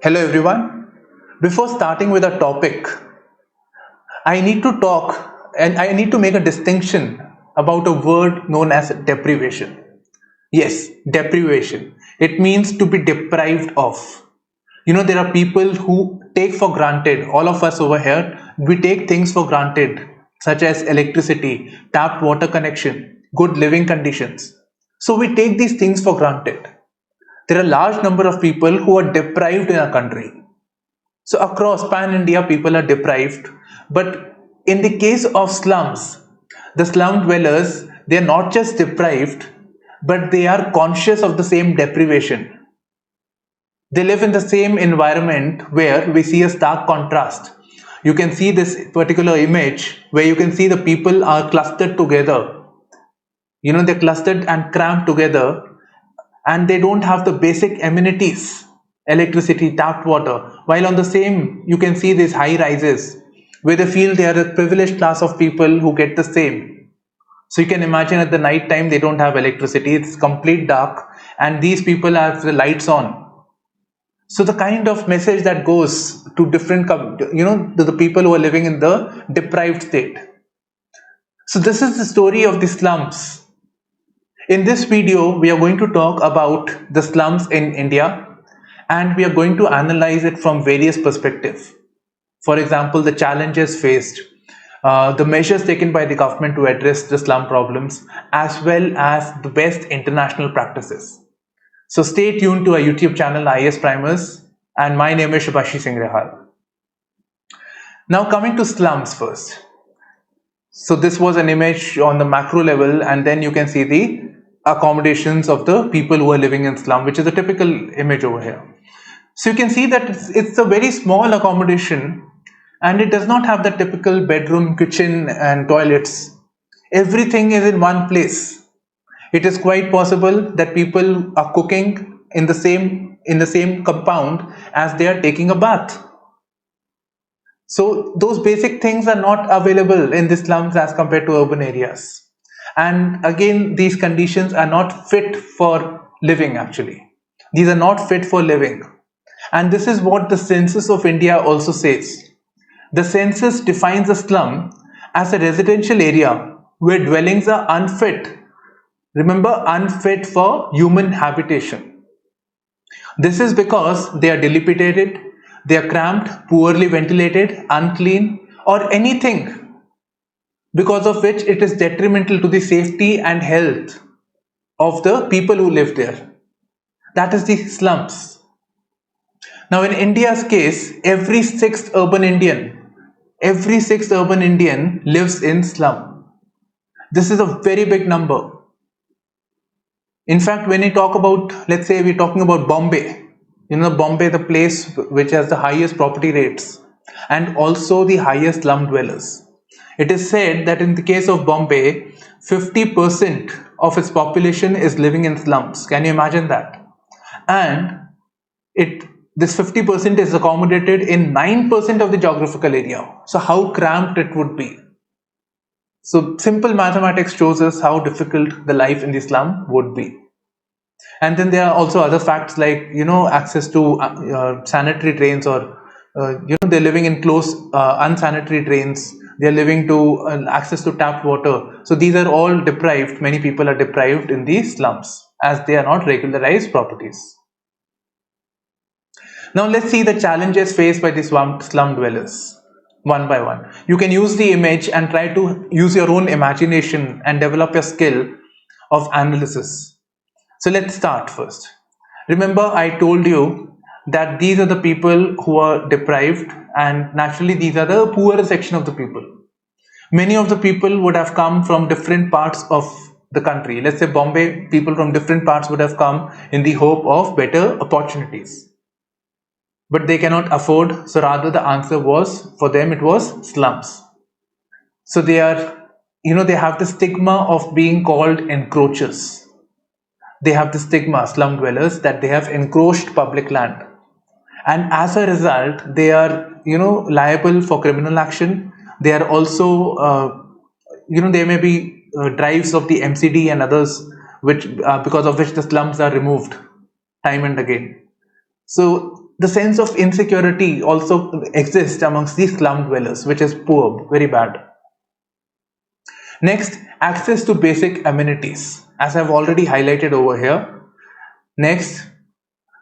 Hello everyone. Before starting with a topic, I need to talk and I need to make a distinction about a word known as deprivation. Yes, deprivation. It means to be deprived of. There are people who take for granted, all of us over here, we take things for granted, such as electricity, tapped water connection, good living conditions. So we take these things for granted. There are a large number of people who are deprived in our country. So across pan India, people are deprived. But in the case of slums, the slum dwellers, they are not just deprived, but they are conscious of the same deprivation. They live in the same environment where we see a stark contrast. You can see this particular image where you can see the people are clustered together. They're clustered and cramped together, and they don't have the basic amenities, electricity, tapped water, while on the same you can see these high rises where they feel they are a privileged class of people who get the same. So you can imagine at the night time they don't have electricity, it's complete dark, and these people have the lights on. So the kind of message that goes to different to the people who are living in the deprived state. So this is the story of the slums. In this video, we are going to talk about the slums in India, and we are going to analyze it from various perspectives. For example, the challenges faced, the measures taken by the government to address the slum problems, as well as the best international practices. So stay tuned to our YouTube channel IAS Primers, and my name is Shubhashish Singh Rehal. Now coming to slums first. So this was an image on the macro level, and then you can see the accommodations of the people who are living in slum, which is a typical image over here. So you can see that it's a very small accommodation, and it does not have the typical bedroom, kitchen and toilets. Everything is in one place. It is quite possible that people are cooking in the same compound as they are taking a bath. So those basic things are not available in the slums as compared to urban areas. And again, these conditions are not fit for living actually. These are not fit for living. And this is what the Census of India also says. The census defines a slum as a residential area where dwellings are unfit. Remember, unfit for human habitation. This is because they are dilapidated, they are cramped, poorly ventilated, unclean, or anything because of which it is detrimental to the safety and health of the people who live there. That is the slums. Now in India's case, every sixth urban Indian lives in slum. This is a very big number. In fact, when we talk about, let's say we're talking about Bombay, Bombay, the place which has the highest property rates and also the highest slum dwellers. It is said that in the case of Bombay, 50% of its population is living in slums. Can you imagine that? And this 50% is accommodated in 9% of the geographical area. So how cramped it would be. So simple mathematics shows us how difficult the life in the slum would be. And then there are also other facts like, access to sanitary drains, or, they're living in close unsanitary drains. They're living to access to tapped water. So these are all deprived. Many people are deprived in these slums as they are not regularized properties. Now let's see the challenges faced by the slum dwellers one by one. You can use the image and try to use your own imagination and develop a skill of analysis. So let's start first. Remember, I told you that these are the people who are deprived, and naturally these are the poorer section of the people. Many of the people would have come from different parts of the country. Let's say Bombay, people from different parts would have come in the hope of better opportunities. But they cannot afford, so rather the answer was, for them it was slums. So they are, they have the stigma of being called encroachers. They have the stigma, slum dwellers, that they have encroached public land. And as a result, they are, liable for criminal action. They are also, there may be drives of the MCD and others, which because of which the slums are removed time and again. So The sense of insecurity also exists amongst these slum dwellers, which is poor, very bad. Next, access to basic amenities, as I've already highlighted over here. Next,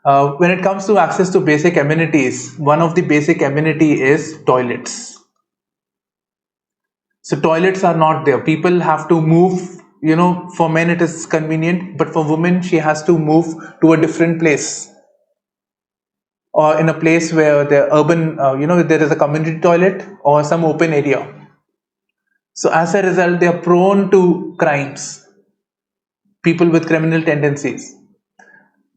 when it comes to access to basic amenities, one of the basic amenity is toilets. So toilets are not there. People have to move, for men it is convenient, but for women she has to move to a different place, or in a place where the urban, there is a community toilet or some open area. So as a result, they are prone to crimes, people with criminal tendencies.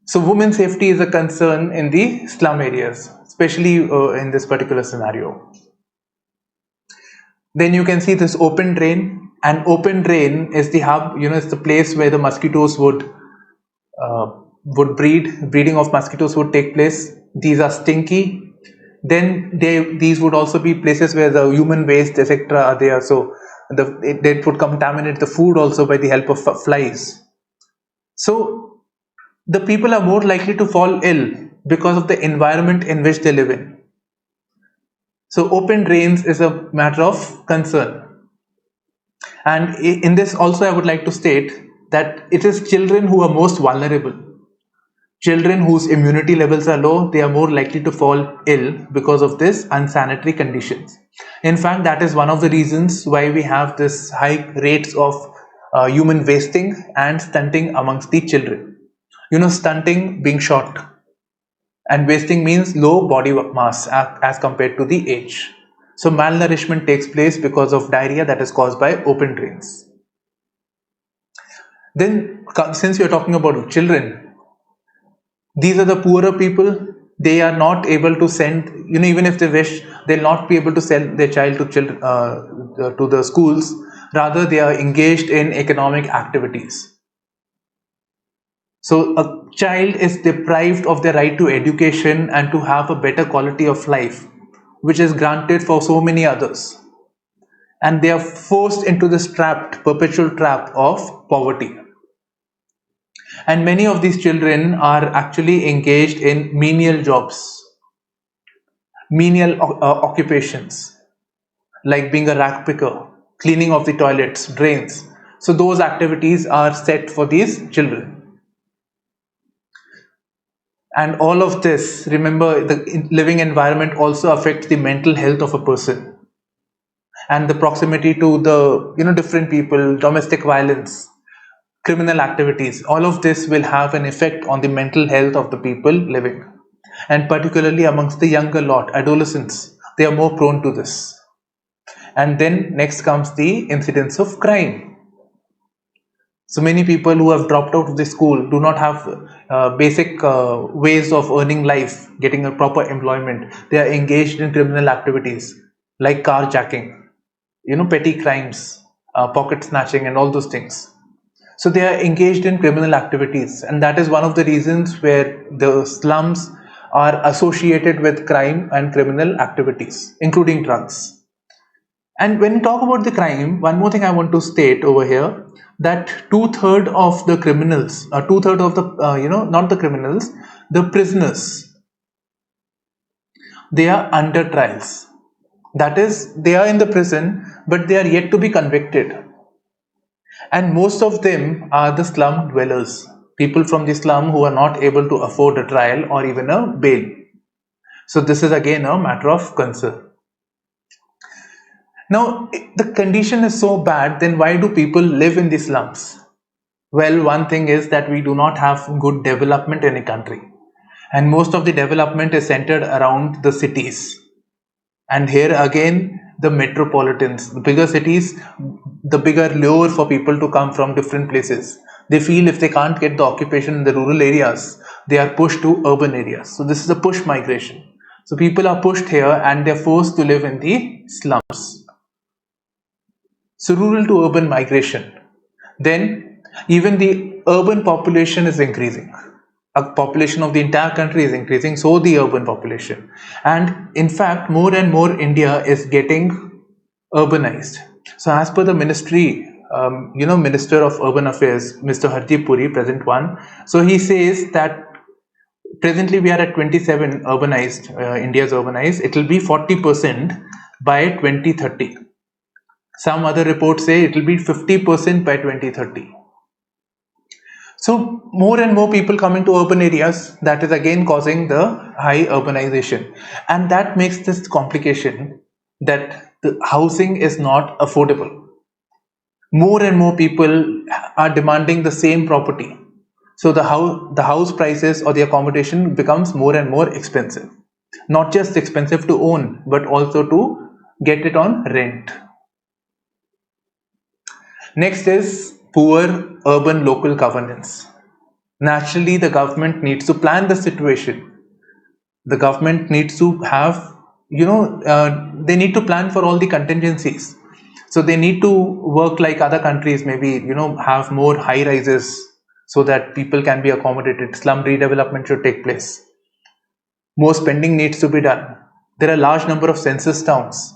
So women's safety is a concern in the slum areas, especially in this particular scenario. Then you can see this open drain. An open drain is the hub, it's the place where the mosquitoes would breed. Breeding of mosquitoes would take place. These are stinky. Then these would also be places where the human waste, etc., are there. So they would contaminate the food also by the help of flies. So the people are more likely to fall ill because of the environment in which they live in. So open drains is a matter of concern. And in this also I would like to state that it is children who are most vulnerable. Children whose immunity levels are low, they are more likely to fall ill because of this unsanitary conditions. In fact, that is one of the reasons why we have this high rates of human wasting and stunting amongst the children. Stunting being short, and wasting means low body mass as compared to the age. So malnourishment takes place because of diarrhea that is caused by open drains. Then, since we are talking about children, these are the poorer people. They are not able to send, even if they wish, they'll not be able to send their child to the schools. Rather, they are engaged in economic activities. So a child is deprived of their right to education and to have a better quality of life, which is granted for so many others. And they are forced into this perpetual trap of poverty. And many of these children are actually engaged in menial jobs, menial occupations, like being a rag picker, cleaning of the toilets, drains. So those activities are set for these children. And all of this, remember, the living environment also affects the mental health of a person. And the proximity to the different people, domestic violence, criminal activities, all of this will have an effect on the mental health of the people living. And particularly amongst the younger lot, adolescents, they are more prone to this. And then next comes the incidence of crime. So many people who have dropped out of the school do not have basic ways of earning life, getting a proper employment. They are engaged in criminal activities like carjacking, petty crimes, pocket snatching, and all those things. So they are engaged in criminal activities, and that is one of the reasons where the slums are associated with crime and criminal activities, including drugs. And when we talk about the crime, one more thing I want to state over here, that 2/3 of the criminals, 2/3 of the, not the criminals, the prisoners, they are under trials. That is, they are in the prison, but they are yet to be convicted. And most of them are the slum dwellers, people from the slum who are not able to afford a trial or even a bail. So this is again a matter of concern. Now, the condition is so bad, then why do people live in the slums? Well, one thing is that we do not have good development in a country. And most of the development is centered around the cities. And here again, the metropolitans, the bigger cities, the bigger lure for people to come from different places. They feel if they can't get the occupation in the rural areas, they are pushed to urban areas. So this is a push migration. So people are pushed here and they're forced to live in the slums. So rural to urban migration. Then even the urban population is increasing. A population of the entire country is increasing, so the urban population. And in fact, more and more India is getting urbanized. So as per the ministry, Minister of Urban Affairs, Mr. Hardeep Puri, present one, so he says that Presently we are at 27 urbanized, India's urbanized. It will be 40% by 2030. Some other reports say it will be 50% by 2030. So more and more people coming to urban areas, that is again causing the high urbanization, and that makes this complication that the housing is not affordable. More and more people are demanding the same property, so the house prices or the accommodation becomes more and more expensive. Not just expensive to own, but also to get it on rent. Next is poor urban local governance. Naturally, the government needs to plan the situation. The government needs to have, they need to plan for all the contingencies. So they need to work like other countries, maybe, have more high rises so that people can be accommodated. Slum redevelopment should take place. More spending needs to be done. There are a large number of census towns.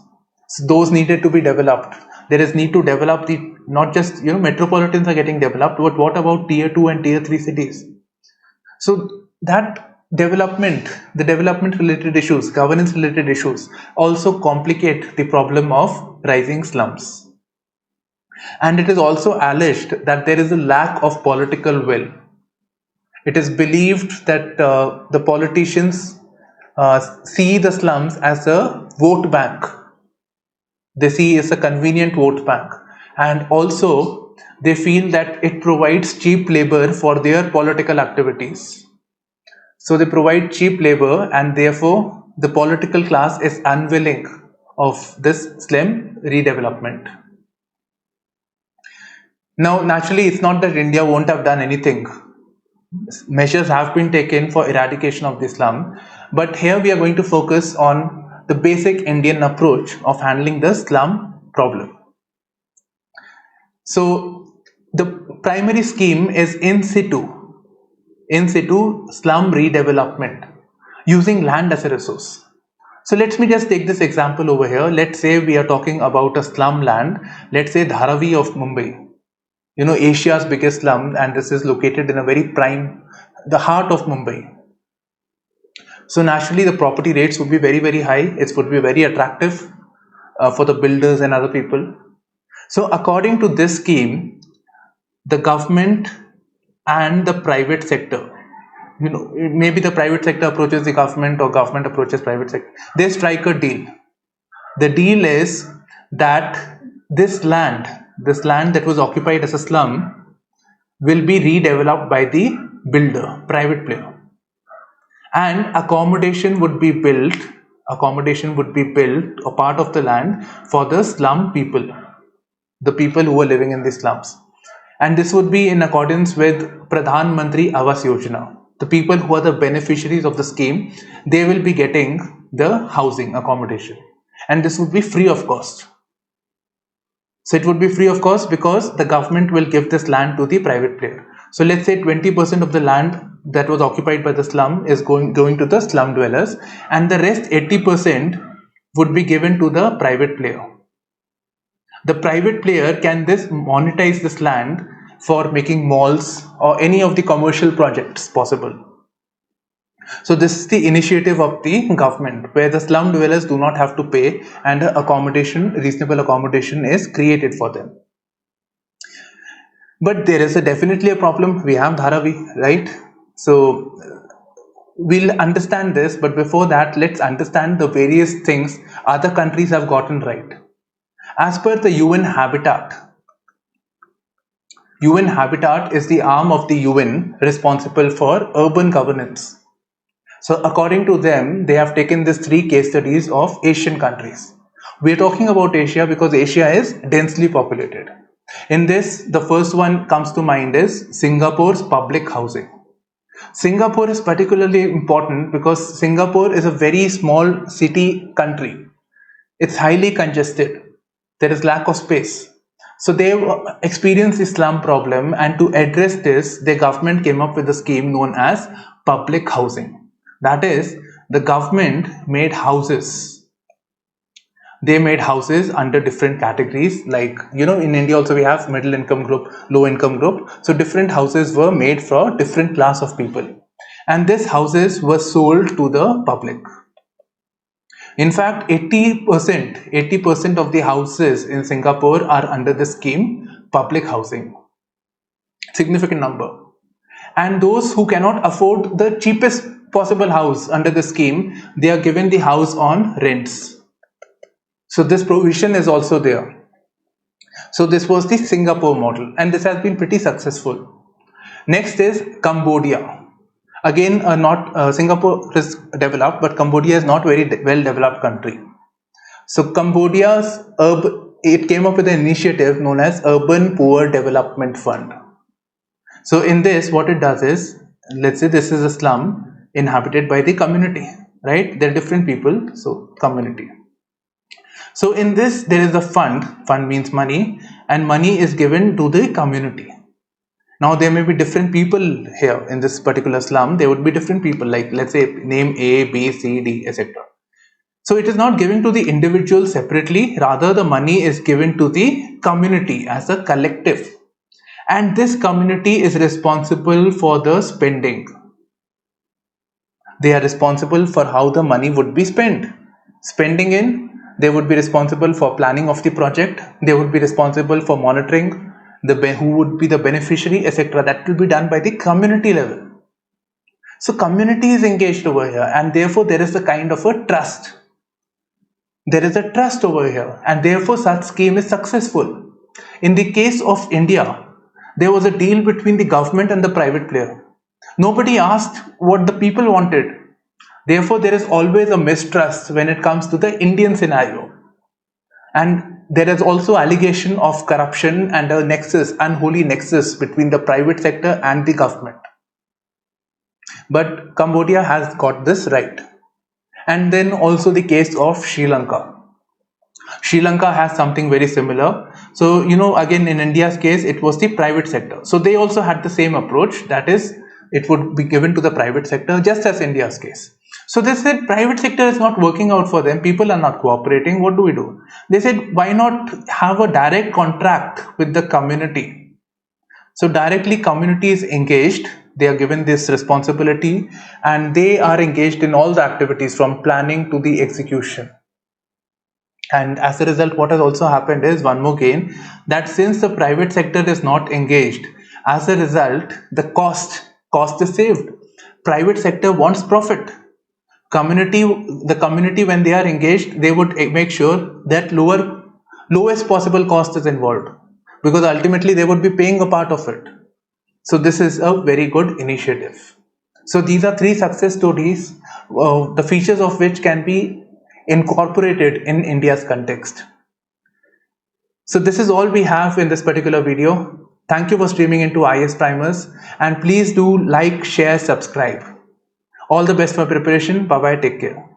So those needed to be developed. There is need to develop the, not just, metropolitans are getting developed, but what about tier 2 and tier 3 cities? So that development, the development related issues, governance related issues also complicate the problem of rising slums. And it is also alleged that there is a lack of political will. It is believed that the politicians see the slums as a vote bank. They see it as a convenient vote bank, and also they feel that it provides cheap labor for their political activities. So they provide cheap labor, and therefore the political class is unwilling of this slum redevelopment. Now, naturally, it's not that India won't have done anything. Measures have been taken for eradication of the slum, but here we are going to focus on the basic Indian approach of handling the slum problem. So the primary scheme is in situ slum redevelopment using land as a resource. So let me just take this example over here. Let's say we are talking about a slum land, let's say Dharavi of Mumbai, Asia's biggest slum, and this is located in a very prime, the heart of Mumbai. So naturally the property rates would be very, very high. It would be very attractive for the builders and other people. So according to this scheme, the government and the private sector, maybe the private sector approaches the government or government approaches private sector, they strike a deal. The deal is that this land that was occupied as a slum will be redeveloped by the builder, private player, and accommodation would be built, a part of the land for the slum people, the people who are living in the slums. And this would be in accordance with Pradhan Mantri Awas Yojana. The people who are the beneficiaries of the scheme, they will be getting the housing accommodation, and this would be free of cost. So it would be free of cost because the government will give this land to the private player. So let's say 20% of the land that was occupied by the slum is going to the slum dwellers, and the rest 80% would be given to the private player. The private player can this monetize this land for making malls or any of the commercial projects possible. So this is the initiative of the government, where the slum dwellers do not have to pay, and reasonable accommodation is created for them. But there is definitely a problem. We have Dharavi, right? So we'll understand this, but before that, let's understand the various things other countries have gotten right. As per the UN Habitat is the arm of the UN responsible for urban governance. So according to them, they have taken these 3 case studies of Asian countries. We are talking about Asia because Asia is densely populated. In this, the first one comes to mind is Singapore's public housing. Singapore is particularly important because Singapore is a very small city country. It's highly congested. There is lack of space. So they experienced the slum problem, and to address this, the government came up with a scheme known as public housing. That is, the government made houses. They made houses under different categories, like, in India also we have middle income group, low income group. So different houses were made for different class of people. and these houses were sold to the public. In fact, 80% of the houses in Singapore are under the scheme public housing. Significant number. And those who cannot afford the cheapest possible house under the scheme, they are given the house on rents. So this provision is also there. So this was the Singapore model, and this has been pretty successful. Next is Cambodia. Again, not Singapore is developed, but Cambodia is not very well developed country. So Cambodia's it came up with an initiative known as Urban Poor Development Fund. So in this, what it does is, let's say this is a slum inhabited by the community, right? There are different people, so community. So in this, there is a fund means money, and money is given to the community. Now there may be different people here in this particular slum. There would be different people, like let's say name A, B, C, D, etc. So it is not given to the individual separately, rather the money is given to the community as a collective. And this community is responsible for the spending. They are responsible for how the money would be spent. Spending in, they would be responsible for planning of the project. They would be responsible for monitoring who would be the beneficiary, etc. That will be done by the community level. So community is engaged over here, and therefore there is a kind of a trust. There is a trust over here, and therefore such scheme is successful. In the case of India, there was a deal between the government and the private player. Nobody asked what the people wanted. Therefore, there is always a mistrust when it comes to the Indian scenario. And there is also allegation of corruption and a nexus, unholy nexus between the private sector and the government. But Cambodia has got this right. And then also the case of Sri Lanka. Sri Lanka has something very similar. So, again in India's case, it was the private sector. So they also had the same approach, that is, it would be given to the private sector, just as India's case. So they said private sector is not working out for them, people are not cooperating, what do we do? They said, why not have a direct contract with the community? So directly community is engaged, they are given this responsibility, and they are engaged in all the activities from planning to the execution. And as a result, what has also happened is one more gain, that since the private sector is not engaged, as a result, the cost is saved. Private sector wants profit. The community, when they are engaged, they would make sure that lowest possible cost is involved, because ultimately they would be paying a part of it. So this is a very good initiative. So these are 3 success stories, the features of which can be incorporated in India's context. So this is all we have in this particular video. Thank you for streaming into IS Primers, and please do like, share, subscribe. All the best for preparation. Bye bye. Take care.